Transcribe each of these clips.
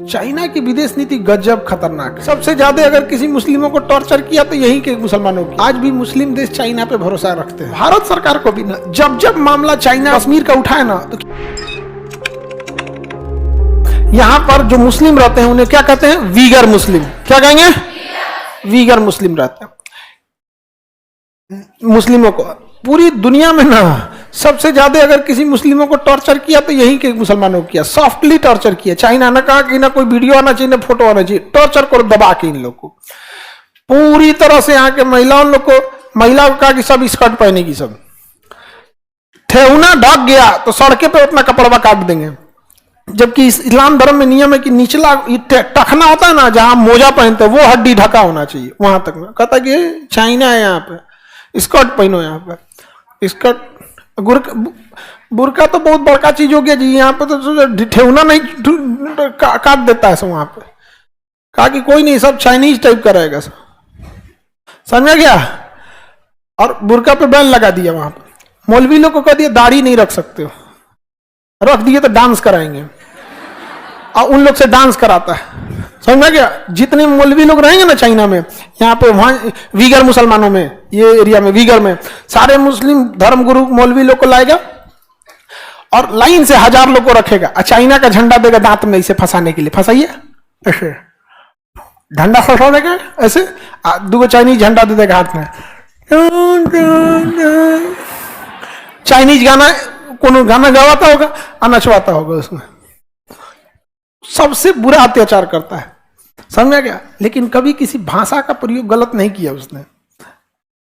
China की विदेश नीति गजब खतरनाक है। सबसे ज्यादा अगर किसी मुस्लिमों को टॉर्चर किया तो यही के मुसलमानों की। आज भी मुस्लिम देश चाइना पे भरोसा रखते हैं। भारत सरकार को भी ना, जब जब मामला चाइना कश्मीर का उठाए ना, तो यहाँ पर जो मुस्लिम रहते हैं उन्हें क्या कहते हैं? वीगर मुस्लिम। क्या कहेंगे? वीगर मुस्लिम रहते हैं। मुस्लिमों को पूरी दुनिया में ना सबसे ज्यादा अगर किसी मुस्लिमों को टॉर्चर किया तो यही के मुसलमानों को किया। सॉफ्टली टॉर्चर किया। चाइना ने कहा कि ना कोई वीडियो आना चाहिए ना फोटो आना चाहिए, टॉर्चर को दबा के इन लोग को पूरी तरह से। यहाँ के महिलाओं लोग को, महिला को कहा कि सब स्कर्ट पहनेगी, सब ठेहुना ढक गया तो सड़के पे अपना कपड़ा काट देंगे। जबकि इस्लाम धर्म में नियम है कि निचला टखना होता है ना, जहां मोजा पहनते हैं वो हड्डी ढका होना चाहिए, वहां तक में। कहता कि चाइना है यहाँ पे स्कर्ट पहनो, यहाँ पे स्कर्ट बुरका तो बहुत बड़का चीज हो गया जी। यहाँ पे तो ठेहुना नहीं काट देता है सब। वहां पे कहा कि कोई नहीं, सब चाइनीज टाइप का रहेगा सब, समझा गया। और बुरका पे बैन लगा दिया। वहां पे मौलवी लोग को कह दिया दाढ़ी नहीं रख सकते हो, रख दिए तो डांस कराएंगे, और उन लोग से डांस कराता है, समझा गया। जितने मौलवी लोग रहेंगे ना चाइना में, यहाँ पे वहां वीगर मुसलमानों में, ये एरिया में वीगर में सारे मुस्लिम धर्मगुरु मौलवी लोग को लाएगा और लाइन से 1000 लोग को रखेगा, और चाइना का झंडा देगा दांत में इसे फंसाने के लिए। फंसाइए ऐसे झंडा फंसा देगा ऐसे, 2 चाइनीज झंडा दे देगा हाथ में। चाइनीज गाना, कोनो गाना गवाता होगा और नचवाता होगा उसमें। सबसे बुरा अत्याचार करता है, समझा गया। लेकिन कभी किसी भाषा का प्रयोग गलत नहीं किया उसने,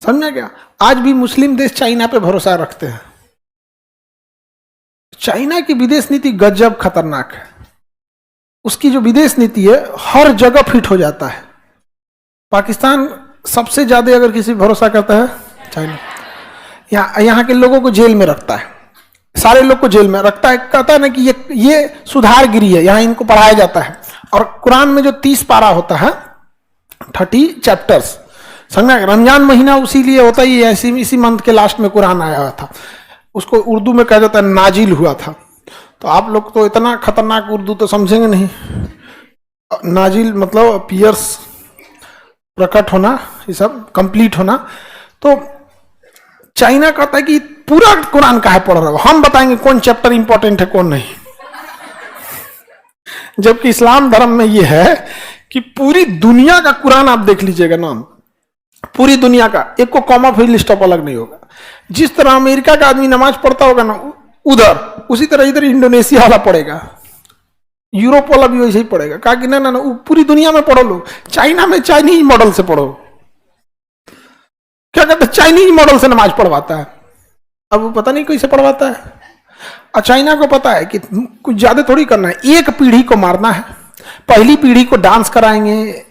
समझा गया। आज भी मुस्लिम देश चाइना पे भरोसा रखते हैं। चाइना की विदेश नीति गजब खतरनाक है। उसकी जो विदेश नीति है हर जगह फिट हो जाता है। पाकिस्तान सबसे ज्यादा अगर किसी भरोसा करता है चाइना। यहाँ के लोगों को जेल में रखता है, सारे लोग को जेल में रखता है। कहता है ना कि ये सुधारगिरी है, यहाँ इनको पढ़ाया जाता है। और कुरान में जो 30 पारा होता है, 30 चैप्टर्स, समझा। रमजान महीना उसीलिए होता ही है, इसी मंथ के लास्ट में कुरान आया हुआ था। उसको उर्दू में कहा जाता है नाजिल हुआ था। तो आप लोग तो इतना खतरनाक उर्दू तो समझेंगे नहीं। नाजिल मतलब पियर्स, प्रकट होना, ये सब कंप्लीट होना। तो चाइना कहता है कि पूरा कुरान काहे पढ़ रहा हो, हम बताएंगे कौन चैप्टर इंपॉर्टेंट है कौन नहीं। जबकि इस्लाम धर्म में यह है कि पूरी दुनिया का कुरान आप देख लीजिएगा ना, पूरी दुनिया का, एक को कॉमा फिल स्टॉप अलग नहीं होगा। जिस तरह अमेरिका का आदमी नमाज पढ़ता होगा ना उधर, उसी तरह इधर इंडोनेशिया वाला पढ़ेगा, यूरोप वाला भी वैसे ही पढ़ेगा। कहा कि ना ना ना, पूरी दुनिया में पढ़ो लो, चाइना में चाइनीज मॉडल से पढ़ो। क्या कहते हैं? चाइनीज मॉडल से नमाज पढ़वाता है। अब वो पता नहीं कैसे पढ़वाता है। और चाइना को पता है कि कुछ ज्यादा थोड़ी करना है, एक पीढ़ी को मारना है। पहली पीढ़ी को डांस कराएंगे,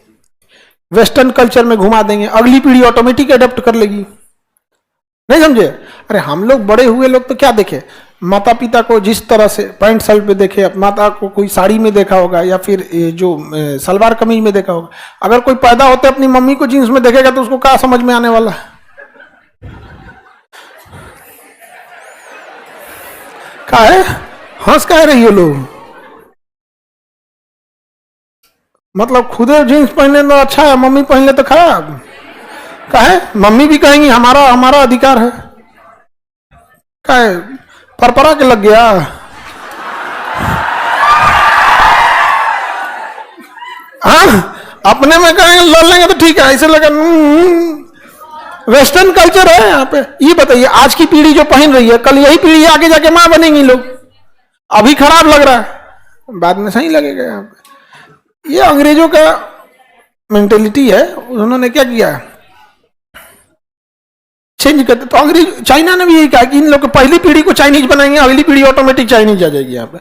वेस्टर्न कल्चर में घुमा देंगे, अगली पीढ़ी ऑटोमेटिक अडेप्ट कर लेगी। नहीं समझे? अरे हम लोग बड़े हुए लोग तो क्या देखे, माता पिता को जिस तरह से पैंट शर्ट पे देखे, माता को कोई साड़ी में देखा होगा या फिर जो सलवार कमीज में देखा होगा। अगर कोई पैदा होते अपनी मम्मी को जींस में देखेगा तो उसको क्या समझ में आने वाला है? क्या है? हंस कह रही हो लोग? मतलब खुदे जींस पहनने तो अच्छा है, मम्मी पहन ले तो खराब। क्या है? मम्मी भी कहेंगी हमारा अधिकार है। क्या है? परपरा के लग गया। हाँ, अपने में कहेंगे लड़ लेंगे तो ठीक है, ऐसे लगा। वेस्टर्न कल्चर है यहाँ पे। ये बताइए आज की पीढ़ी जो पहन रही है, कल यही पीढ़ी आगे जाके मां बनेंगी लोग। अभी खराब लग रहा है, बाद में सही लगेगा। यहाँ पे ये अंग्रेजों का मेंटेलिटी है। उन्होंने क्या किया, चेंज करते। तो अंग्रेज, चाइना ने भी यही कहा कि इन लोग पहली पीढ़ी को चाइनीज बनाएंगे, अगली पीढ़ी ऑटोमेटिक चाइनीज आ जाएगी। यहाँ पे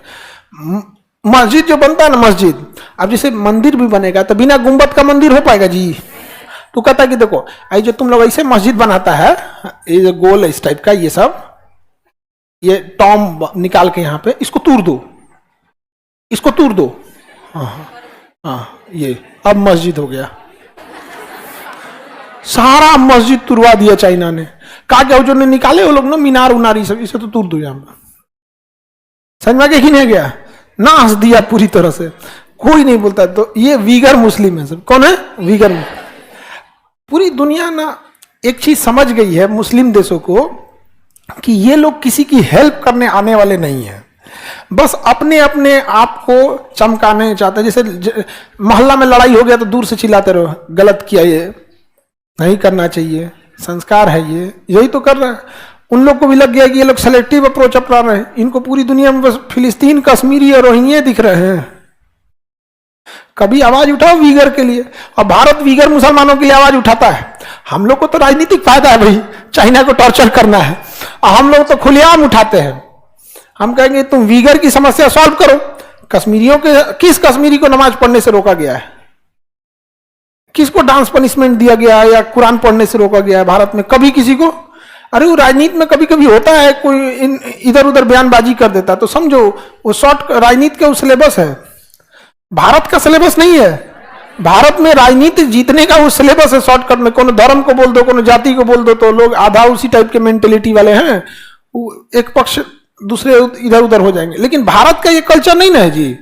मस्जिद जो बनता है ना, मस्जिद, अब जैसे मंदिर भी बनेगा तो बिना गुंबद का मंदिर हो पाएगा जी? तो कहता है कि देखो आई जो तुम लोग ऐसे मस्जिद बनाता है, ये जो गोल इस टाइप का, ये सब, ये टॉम निकाल के यहाँ पे इसको तोड़ दो, इसको तोड़ दो। हाँ, ये अब मस्जिद हो गया। सारा मस्जिद तुड़वा दिया चाइना ने। कहा क्या जो निकाले वो लोग ना मीनार उनारी सब, इसे तो तोड़ दो यहाँ पे। समझ में कि नहीं गया? नाश दिया पूरी तरह से। कोई नहीं बोलता। तो ये वीगर मुस्लिम है सब। कौन है वीगर? पूरी दुनिया ना एक चीज समझ गई है मुस्लिम देशों को कि ये लोग किसी की हेल्प करने आने वाले नहीं है, बस अपने अपने आप को चमकाने चाहते हैं। जैसे मोहल्ला में लड़ाई हो गया तो दूर से चिल्लाते रहो गलत किया, ये नहीं करना चाहिए, संस्कार है ये, यही तो कर रहा है। उन लोग को भी लग गया कि ये लोग सेलेक्टिव अप्रोच अपना रहे हैं। इनको पूरी दुनिया में बस फिलिस्तीन, कश्मीरी और रोहिंग्या दिख रहे हैं। कभी आवाज उठाओ वीगर के लिए, और भारत वीगर मुसलमानों के लिए आवाज उठाता है। हम लोग को तो राजनीतिक फायदा है भाई, चाइना को टॉर्चर करना है, और हम लोग तो खुलेआम उठाते हैं। हम कहेंगे तुम वीगर की समस्या सॉल्व करो। कश्मीरियों के, किस कश्मीरी को नमाज पढ़ने से रोका गया है? किसको डांस पनिशमेंट दिया गया है या कुरान पढ़ने से रोका गया है भारत में? कभी किसी को? अरे वो राजनीति में कभी कभी होता है, कोई इधर उधर बयानबाजी कर देता, तो समझो वो शॉर्ट राजनीति का सिलेबस है, भारत का सिलेबस नहीं है। भारत में राजनीति जीतने का वो सिलेबस है शॉर्टकट में। कोनो धर्म को बोल दो, कोनो जाति को बोल दो, तो लोग आधा उसी टाइप के मेंटेलिटी वाले हैं, एक पक्ष दूसरे इधर उधर हो जाएंगे। लेकिन भारत का ये कल्चर नहीं ना है जी,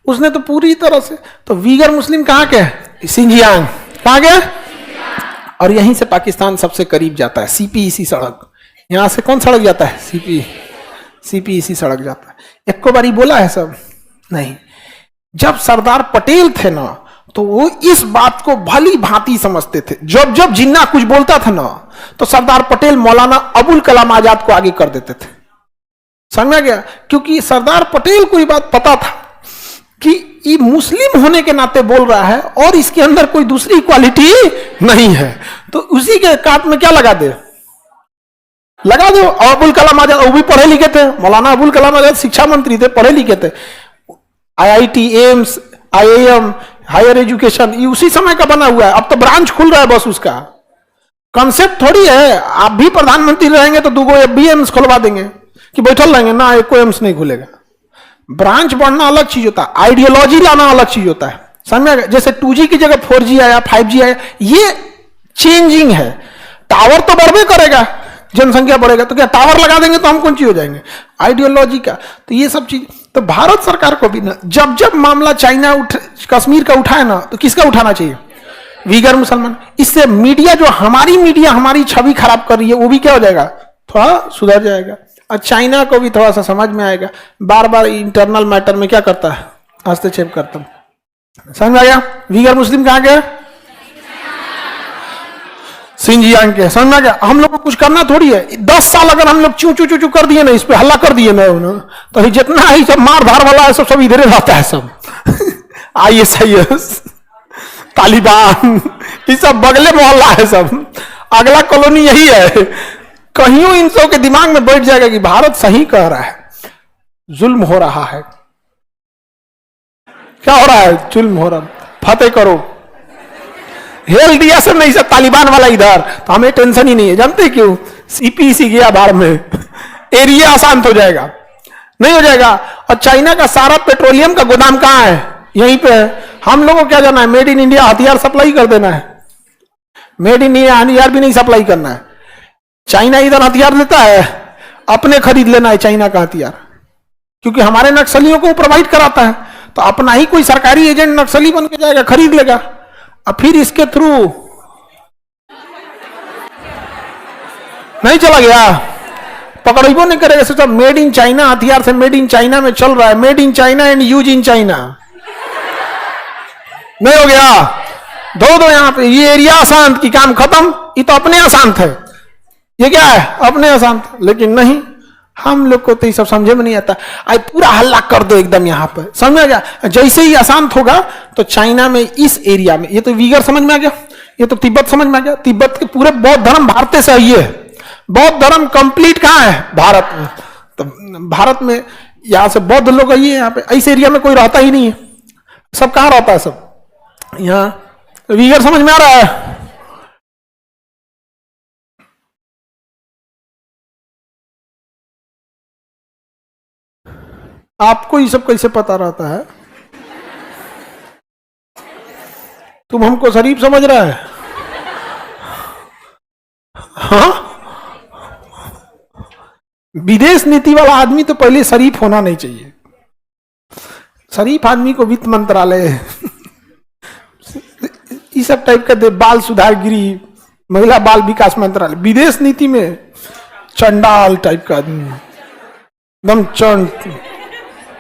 उसने तो पूरी तरह से। तो वीगर मुस्लिम कहाँ के? सिंजियांग। कहाँ के? और यहीं से पाकिस्तान सबसे करीब जाता है, सीपीईसी सड़क। यहां से कौन सड़क जाता है? सीपीईसी सड़क जाता है। एक को बारी बोला है सब? नहीं। जब सरदार पटेल थे ना, तो वो इस बात को भली भांति समझते थे। जब जब जिन्ना कुछ बोलता था ना, तो सरदार पटेल मौलाना अबुल कलाम आजाद को आगे कर देते थे। समझ में गया? क्योंकि सरदार पटेल को ये बात पता था कि ये मुस्लिम होने के नाते बोल रहा है और इसके अंदर कोई दूसरी क्वालिटी नहीं है, तो उसी के काट में क्या लगा दे? लगा दो। अबुल कलाम आजाद वो भी पढ़े लिखे थे, मौलाना अबुल कलाम आजाद शिक्षा मंत्री थे, पढ़े लिखे थे। IIT, AIIMS, IIM, higher education, ये उसी समय का बना हुआ है। अब तो ब्रांच खुल रहा है बस उसका। कॉन्सेप्ट थोड़ी है आप भी प्रधानमंत्री रहेंगे तो दूगो एम्स खुलवा देंगे कि बैठल रहेंगे ना, एक एम्स नहीं खुलेगा। ब्रांच बढ़ना अलग चीज होता है, आइडियोलॉजी लाना अलग चीज होता है। समझ में आ गया? जैसे 2G की जगह 4G आया, 5G आया, ये चेंजिंग है। टावर तो बढ़वे करेगा, जनसंख्या बढ़ेगा, तो क्या टावर लगा देंगे तो हम कौन चीज हो जाएंगे? आइडियोलॉजी का। तो ये सब चीज तो भारत सरकार को भी ना, जब जब मामला चाइना कश्मीर का उठाए ना, तो किसका उठाना चाहिए? वीगर मुसलमान। इससे मीडिया, जो हमारी मीडिया हमारी छवि खराब कर रही है, वो भी क्या हो जाएगा? थोड़ा सुधर जाएगा। और चाइना को भी थोड़ा सा समझ में आएगा। बार बार इंटरनल मैटर में क्या करता है? हस्तक्षेप करता है। समझ में आ गया? वीगर मुस्लिम कहाँ गया? सिंजियांग के। समझ में आ गया? हम लोग को कुछ करना थोड़ी है। 10 साल अगर हम लोग चू चू चू चू कर दिए ना, इस पे हल्ला कर दिए ना, तो जितना है सब मार धार वाला है, सब इधर रहता है सब। ISIS, तालिबान, ये सब बगले मोहल्ला है सब। अगला कॉलोनी यही है। कहीं इन सब के दिमाग में बैठ जाएगा कि भारत सही कह रहा है, जुल्म हो रहा है। क्या हो रहा है? जुल्म हो रहा है। फतेह करो। हेल दिया सब नहीं, सब तालिबान वाला इधर, तो हमें टेंशन ही नहीं है। जानते क्यों? सीपीसी गया बाढ़ में, एरिया आसान हो जाएगा। नहीं हो जाएगा। और चाइना का सारा पेट्रोलियम का गोदाम कहां है? यहीं पे है। हम लोगों को क्या जाना है? मेड इन इंडिया हथियार सप्लाई कर देना है। मेड इन इंडिया हथियार भी नहीं सप्लाई करना है। चाइना इधर हथियार लेता है, अपने खरीद लेना है चाइना का हथियार, क्योंकि हमारे नक्सलियों को प्रोवाइड कराता है। तो अपना ही कोई सरकारी एजेंट नक्सली बन के जाएगा, खरीद लेगा, और फिर इसके थ्रू नहीं चला गया, पकड़ो नहीं करेगा। सोचा मेड इन चाइना हथियार से मेड इन चाइना में चल रहा है, made in China and use in China. नहीं हो गया? धो दो यहां पे, ये एरिया अशांत की काम खत्म। ये तो अपने अशांत है। ये क्या है? अपने अशांत। लेकिन नहीं, हम लोग को तो ये सब समझे में नहीं आता। आज पूरा हल्ला कर दो एकदम यहाँ पर। समझ में आ गया? जैसे ही अशांत होगा तो चाइना में इस एरिया में, ये तो वीगर समझ में आ गया, ये तो तिब्बत समझ में आ गया। तिब्बत के पूरे बौद्ध धर्म भारत से ही है। बौद्ध धर्म कंप्लीट कहाँ है? भारत में। तो भारत में यहां से बौद्ध लोग आइए, यहाँ पे ऐसे एरिया में कोई रहता ही नहीं है। सब कहाँ रहता है? सब यहाँ। वीगर समझ में आ रहा है? आपको ये सब कैसे पता रहता है? तुम हमको शरीफ समझ रहा है? हाँ, विदेश नीति वाला आदमी तो पहले शरीफ होना नहीं चाहिए। शरीफ आदमी को वित्त मंत्रालय इस सब टाइप का दे, बाल सुधार गृह, महिला बाल विकास मंत्रालय, विदेश नीति में चंडाल टाइप का आदमी, एकदम चंड